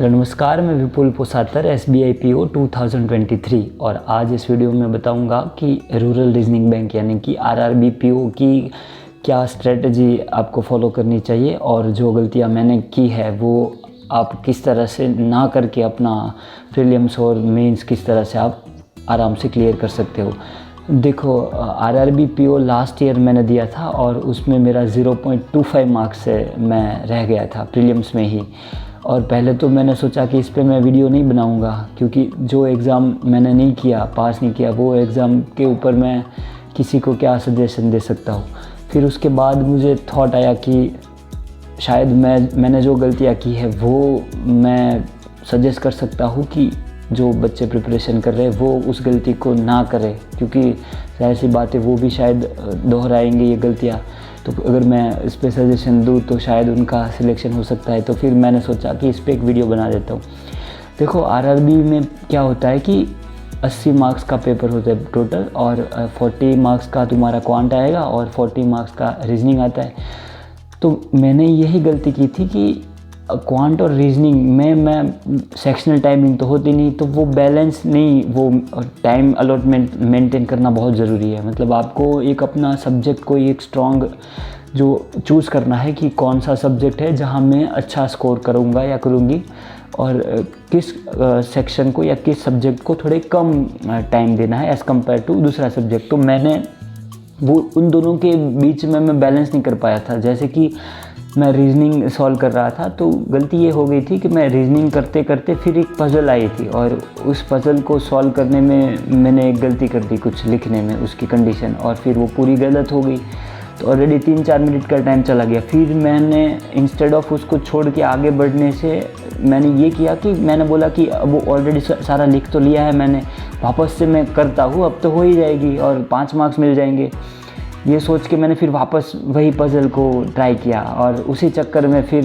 Hello नमस्कार, मैं विपुल पोसातर SBI PO 2023 और आज इस वीडियो में बताऊंगा कि रूरल रीजनिंग बैंक यानी कि RRB PO की क्या स्ट्रेटजी आपको फॉलो करनी चाहिए और जो गलतियां मैंने की है वो आप किस तरह से ना करके अपना प्रीलिम्स और मेंस किस तरह से आप आराम से क्लियर कर सकते हो। देखो, RRB PO लास्ट ईयर मैंने दिया था और उसमें मेरा 0.25 मार्क्स से मैं रह गया था प्रीलिम्स में ही। और पहले तो मैंने सोचा कि इस पे मैं वीडियो नहीं बनाऊंगा क्योंकि जो एग्ज़ाम मैंने नहीं किया, पास नहीं किया, वो एग्ज़ाम के ऊपर मैं किसी को क्या सजेशन दे सकता हूँ। फिर उसके बाद मुझे थॉट आया कि शायद मैंने जो गलतियाँ की है वो मैं सजेस्ट कर सकता हूँ कि जो बच्चे प्रिपरेशन कर रहे हैं वो उस गलती को ना करें, क्योंकि जाहिर सी बात है वो भी शायद दोहराएंगे ये गलतियाँ। तो अगर मैं इस पे सजेशन दूँ तो शायद उनका सिलेक्शन हो सकता है। तो फिर मैंने सोचा कि इस पे एक वीडियो बना देता हूँ। देखो, RRB में क्या होता है कि 80 मार्क्स का पेपर होता है टोटल और 40 मार्क्स का तुम्हारा क्वांट आएगा और 40 मार्क्स का रीजनिंग आता है। तो मैंने यही गलती की थी कि क्वांट और रीजनिंग में मैं सेक्शनल टाइमिंग तो होती नहीं, तो वो बैलेंस नहीं, वो टाइम अलॉटमेंट मेंटेन करना बहुत ज़रूरी है। मतलब आपको एक अपना सब्जेक्ट को एक स्ट्रॉन्ग जो चूज़ करना है कि कौन सा सब्जेक्ट है जहाँ मैं अच्छा स्कोर करूँगा या करूँगी और किस सेक्शन को या किस सब्जेक्ट को थोड़े कम टाइम देना है एज़ कम्पेयर टू दूसरा सब्जेक्ट। तो मैंने वो उन दोनों के बीच में मैं बैलेंस नहीं कर पाया था। जैसे कि मैं रीजनिंग सॉल्व कर रहा था तो गलती ये हो गई थी कि मैं रीजनिंग करते करते फिर एक पज़ल आई थी और उस पज़ल को सॉल्व करने में मैंने एक गलती कर दी कुछ लिखने में, उसकी कंडीशन, और फिर वो पूरी गलत हो गई। तो ऑलरेडी 3-4 मिनट का टाइम चला गया। फिर मैंने इंस्टेड ऑफ उसको छोड़ के आगे बढ़ने से मैंने ये किया कि मैंने बोला कि अब वो ऑलरेडी सारा लिख तो लिया है मैंने, वापस से मैं करता हूँ, अब तो हो ही जाएगी और 5 मार्क्स मिल जाएंगे। ये सोच के मैंने फिर वापस वही पज़ल को ट्राई किया और उसी चक्कर में फिर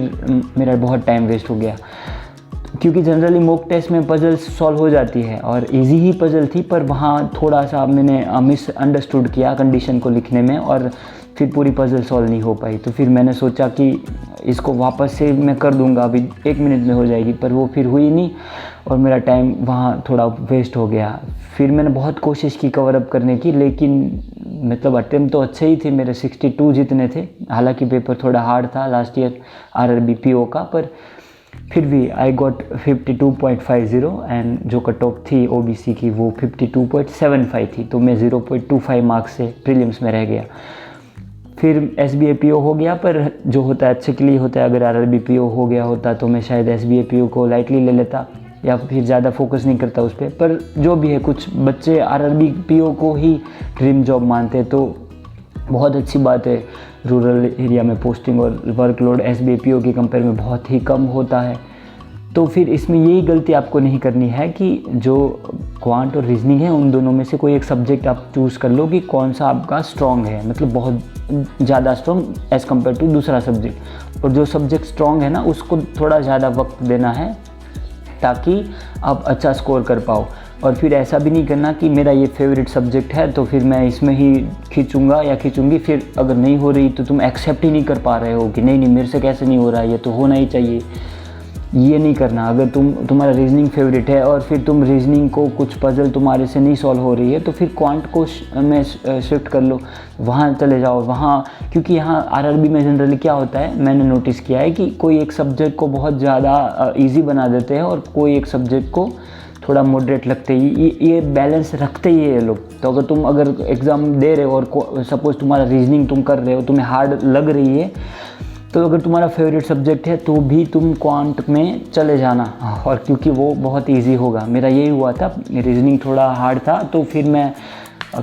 मेरा बहुत टाइम वेस्ट हो गया। क्योंकि जनरली मॉक टेस्ट में पज़ल सॉल्व हो जाती है और इजी ही पज़ल थी, पर वहाँ थोड़ा सा मैंने मिसअंडरस्टूड किया कंडीशन को लिखने में और फिर पूरी पज़ल सॉल्व नहीं हो पाई। तो फिर मैंने सोचा कि इसको वापस से मैं कर दूंगा, अभी 1 मिनट में हो जाएगी, पर वो फिर हुई नहीं और मेरा टाइम वहाँ थोड़ा वेस्ट हो गया। फिर मैंने बहुत कोशिश की कवर अप करने की, लेकिन मतलब अटेम्प्ट तो अच्छे ही थे मेरे, 62 जितने थे। हालांकि पेपर थोड़ा हार्ड था लास्ट ईयर RRB PO का, पर फिर भी आई गॉट 52.50 एंड जो कट ऑफ थी OBC की वो 52.75 थी। तो मैं 0.25 मार्क्स से प्रीलिम्स में रह गया। फिर SBI PO हो गया, पर जो होता है अच्छे के लिए होता है। अगर RRB PO हो गया होता तो मैं शायद SBI PO को लाइटली ले लेता या फिर ज़्यादा फोकस नहीं करता उस पर जो भी है, कुछ बच्चे RRB PO को ही ड्रीम जॉब मानते हैं, तो बहुत अच्छी बात है। रूरल एरिया में पोस्टिंग और वर्कलोड SBI PO के कंपेयर में बहुत ही कम होता है। तो फिर इसमें यही गलती आपको नहीं करनी है कि जो क्वांट और रीजनिंग है उन दोनों में से कोई एक सब्जेक्ट आप चूज़ कर लो कि कौन सा आपका स्ट्रॉन्ग है, मतलब बहुत ज़्यादा स्ट्रॉन्ग एज़ कम्पेयर टू दूसरा सब्जेक्ट। और जो सब्जेक्ट स्ट्रॉन्ग है ना उसको थोड़ा ज़्यादा वक्त देना है ताकि आप अच्छा स्कोर कर पाओ। और फिर ऐसा भी नहीं करना कि मेरा ये फेवरेट सब्जेक्ट है तो फिर मैं इसमें ही खींचूंगा या खींचूंगी, फिर अगर नहीं हो रही तो तुम एक्सेप्ट ही नहीं कर पा रहे हो कि नहीं मेरे से कैसे नहीं हो रहा है, ये तो होना ही चाहिए। ये नहीं करना। अगर तुम्हारा रीजनिंग फेवरेट है और फिर तुम रीजनिंग को कुछ पज़ल तुम्हारे से नहीं सॉल्व हो रही है तो फिर क्वांट को में शिफ्ट कर लो, वहाँ चले जाओ वहाँ। क्योंकि यहाँ RRB में जनरली क्या होता है, मैंने नोटिस किया है कि कोई एक सब्जेक्ट को बहुत ज़्यादा ईजी बना देते हैं और कोई एक सब्जेक्ट को थोड़ा मॉडरेट लगते ही, ये बैलेंस रखते ही है ये लोग। तो अगर एग्ज़ाम दे रहे हो और सपोज़ तुम्हारा रीजनिंग तुम कर रहे हो, तुम्हें हार्ड लग रही है, तो अगर तुम्हारा फेवरेट सब्जेक्ट है तो भी तुम क्वांट में चले जाना, और क्योंकि वो बहुत इजी होगा। मेरा यही हुआ था, रीजनिंग थोड़ा हार्ड था तो फिर मैं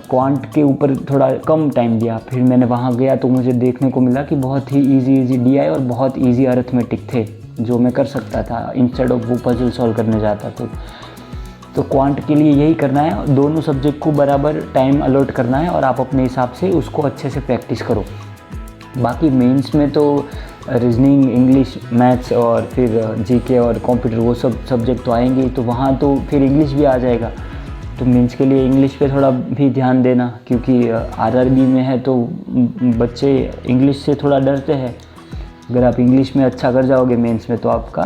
क्वांट के ऊपर थोड़ा कम टाइम दिया। फिर मैंने वहाँ गया तो मुझे देखने को मिला कि बहुत ही इजी DI और बहुत इजी अरिथमेटिक थे जो मैं कर सकता था इंस्टेड ऑफ वो पजल सॉल्व करने जाता। तो क्वांट के लिए यही करना है, दोनों सब्जेक्ट को बराबर टाइम अलॉट करना है और आप अपने हिसाब से उसको अच्छे से प्रैक्टिस करो। बाकी मेंस में तो रीजनिंग, इंग्लिश, मैथ्स और फिर GK और कंप्यूटर वो सब सब्जेक्ट तो आएंगे, तो वहाँ तो फिर इंग्लिश भी आ जाएगा। तो मेंस के लिए इंग्लिश पे थोड़ा भी ध्यान देना, क्योंकि RRB में है तो बच्चे इंग्लिश से थोड़ा डरते हैं। अगर आप इंग्लिश में अच्छा कर जाओगे मेंस में तो आपका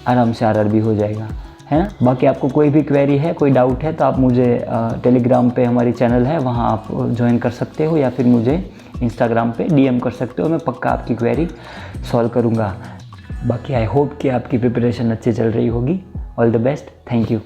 आराम से आरआरबी हो जाएगा, है ना। बाकी आपको कोई भी क्वेरी है, कोई डाउट है तो आप मुझे टेलीग्राम पे हमारी चैनल है वहाँ आप ज्वाइन कर सकते हो, या फिर मुझे इंस्टाग्राम पे डीएम कर सकते हो, मैं पक्का आपकी क्वेरी सॉल्व करूँगा। बाकी आई होप कि आपकी प्रिपरेशन अच्छी चल रही होगी। All the best, thank you.